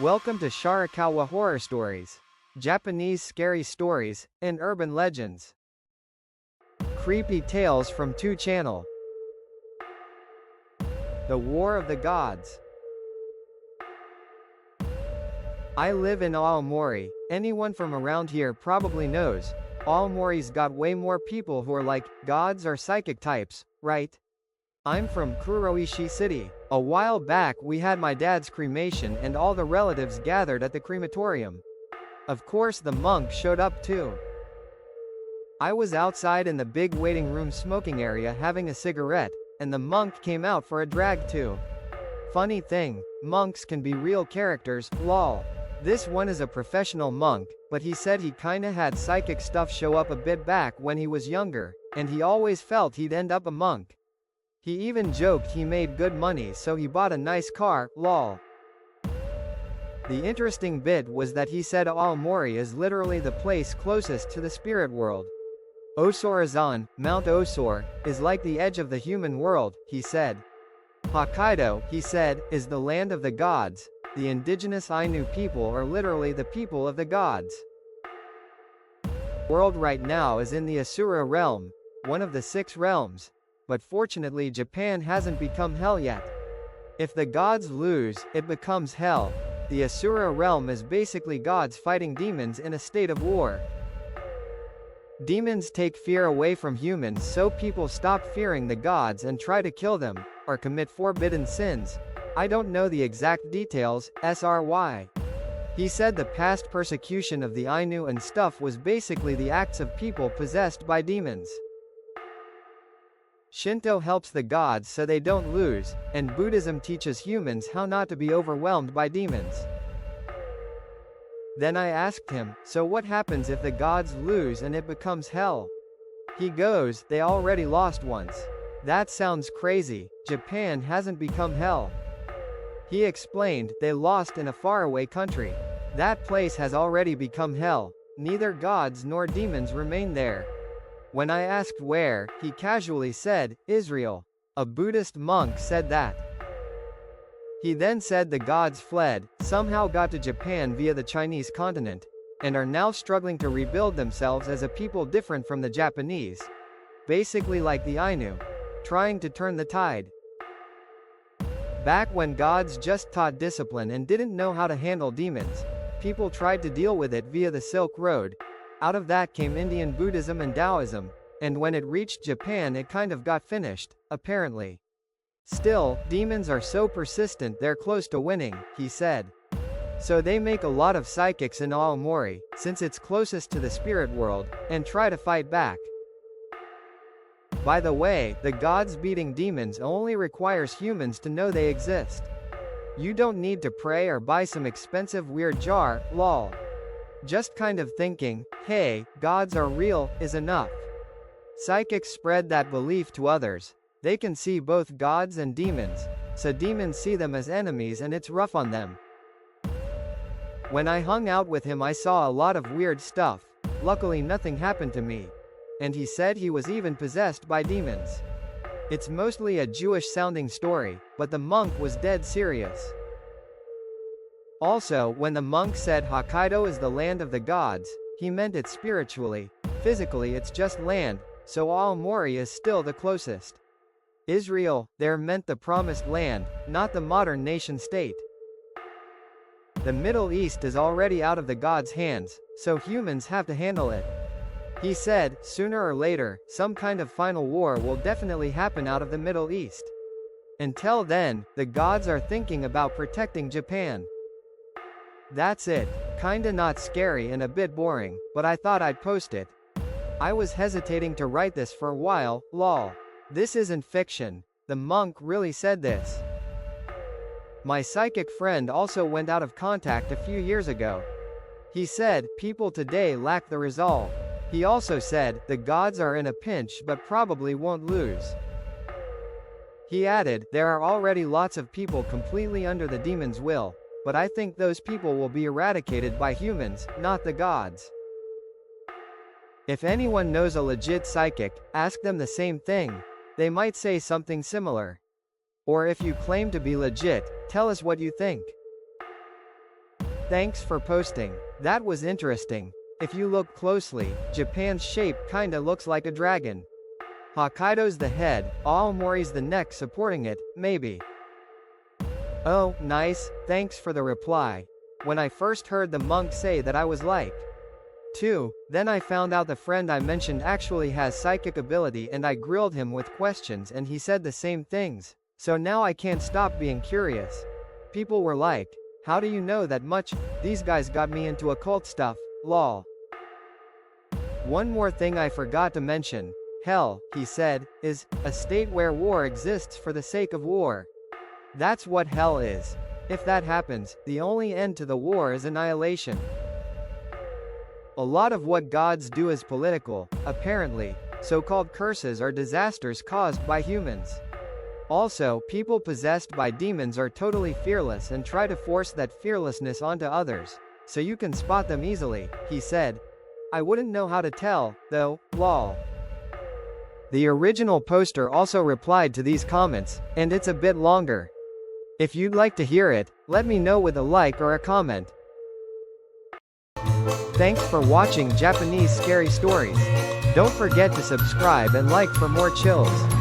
Welcome to Sharakawa Horror Stories. Japanese scary stories, and urban legends. Creepy tales from 2 Channel. The War of the Gods. I live in Aomori. Anyone from around here probably knows. Aomori's got way more people who are like gods or psychic types, right? I'm from Kuroishi City. A while back we had my dad's cremation and all the relatives gathered at the crematorium. Of course the monk showed up too. I was outside in the big waiting room smoking area having a cigarette, and the monk came out for a drag too. Funny thing, monks can be real characters, lol. This one is a professional monk, but he said he kinda had psychic stuff show up a bit back when he was younger, and he always felt he'd end up a monk. He even joked he made good money so he bought a nice car, lol. The interesting bit was that he said Aomori is literally the place closest to the spirit world. Osorazan, Mount Osor, is like the edge of the human world, he said. Hokkaido, he said, is the land of the gods. The indigenous Ainu people are literally the people of the gods. World right now is in the Asura realm, one of the 6 realms. But fortunately Japan hasn't become hell yet. If the gods lose, it becomes hell. The Asura realm is basically gods fighting demons in a state of war. Demons take fear away from humans so people stop fearing the gods and try to kill them, or commit forbidden sins. I don't know the exact details, SRY. He said the past persecution of the Ainu and stuff was basically the acts of people possessed by demons. Shinto helps the gods so they don't lose, and Buddhism teaches humans how not to be overwhelmed by demons. Then I asked him, so what happens if the gods lose and it becomes hell? He goes, they already lost once. That sounds crazy, Japan hasn't become hell. He explained, they lost in a faraway country. That place has already become hell. Neither gods nor demons remain there. When I asked where, he casually said, Israel. A Buddhist monk said that. He then said the gods fled, somehow got to Japan via the Chinese continent, and are now struggling to rebuild themselves as a people different from the Japanese. Basically like the Ainu. Trying to turn the tide. Back when gods just taught discipline and didn't know how to handle demons, people tried to deal with it via the Silk Road. Out of that came Indian Buddhism and Taoism, and when it reached Japan it kind of got finished, apparently. Still, demons are so persistent they're close to winning, he said. So they make a lot of psychics in Aomori, since it's closest to the spirit world, and try to fight back. By the way, the gods beating demons only requires humans to know they exist. You don't need to pray or buy some expensive weird jar, lol. Just kind of thinking, hey, gods are real, is enough. Psychics spread that belief to others. They can see both gods and demons, so demons see them as enemies and it's rough on them. When I hung out with him I saw a lot of weird stuff. Luckily nothing happened to me. And he said he was even possessed by demons. It's mostly a Jewish-sounding story, but the monk was dead serious. Also, when the monk said Hokkaido is the land of the gods, he meant it spiritually. Physically it's just land, so Aomori is still the closest. Israel, there meant the promised land, not the modern nation-state. The Middle East is already out of the gods' hands, so humans have to handle it. He said, sooner or later, some kind of final war will definitely happen out of the Middle East. Until then, the gods are thinking about protecting Japan. That's it. Kinda not scary and a bit boring, but I thought I'd post it. I was hesitating to write this for a while, lol. This isn't fiction. The monk really said this. My psychic friend also went out of contact a few years ago. He said, people today lack the resolve. He also said, the gods are in a pinch but probably won't lose. He added, there are already lots of people completely under the demon's will. But I think those people will be eradicated by humans, not the gods. If anyone knows a legit psychic, ask them the same thing. They might say something similar. Or if you claim to be legit, tell us what you think. Thanks for posting. That was interesting. If you look closely, Japan's shape kinda looks like a dragon. Hokkaido's the head, Aomori's the neck supporting it, maybe. Oh, nice, thanks for the reply. When I first heard the monk say that I was like 2, then I found out the friend I mentioned actually has psychic ability and I grilled him with questions and he said the same things. So now I can't stop being curious. People were like, how do you know that much? These guys got me into occult stuff, lol. One more thing I forgot to mention. Hell, he said, is a state where war exists for the sake of war. That's what hell is. If that happens, the only end to the war is annihilation. A lot of what gods do is political, apparently. So-called curses are disasters caused by humans. Also, people possessed by demons are totally fearless and try to force that fearlessness onto others. So you can spot them easily, he said. I wouldn't know how to tell, though, lol. The original poster also replied to these comments, and it's a bit longer. If you'd like to hear it, let me know with a like or a comment. Thanks for watching Japanese Scary Stories. Don't forget to subscribe and like for more chills.